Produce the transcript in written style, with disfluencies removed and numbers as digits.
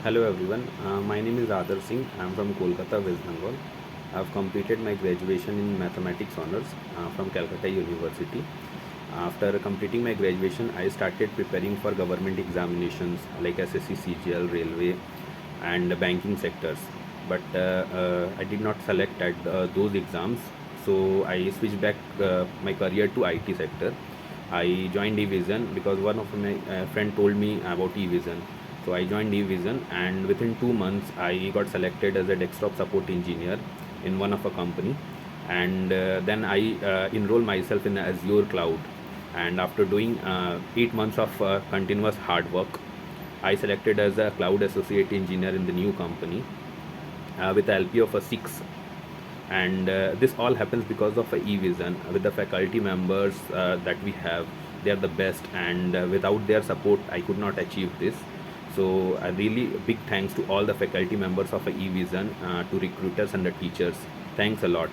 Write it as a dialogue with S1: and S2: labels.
S1: Hello everyone, my name is Adarsh. I am from Kolkata, West Bengal. I have completed my graduation in Mathematics Honours from Calcutta University. After completing my graduation, I started preparing for government examinations like SSC, CGL, Railway, and banking sectors. But I did not select at those exams, so I switched back my career to IT sector. I joined eVision because one of my friend told me about eVision. So I joined eVision, and within 2 months I got selected as a desktop support engineer in one of a company. And then I enrolled myself in Azure Cloud. And after doing 8 months of continuous hard work, I selected as a cloud associate engineer in the new company with a LPA of a 6. And this all happens because of eVision. With the faculty members that we have, they are the best, and without their support I could not achieve this. So really big thanks to all the faculty members of eVision, to recruiters and the teachers. Thanks a lot.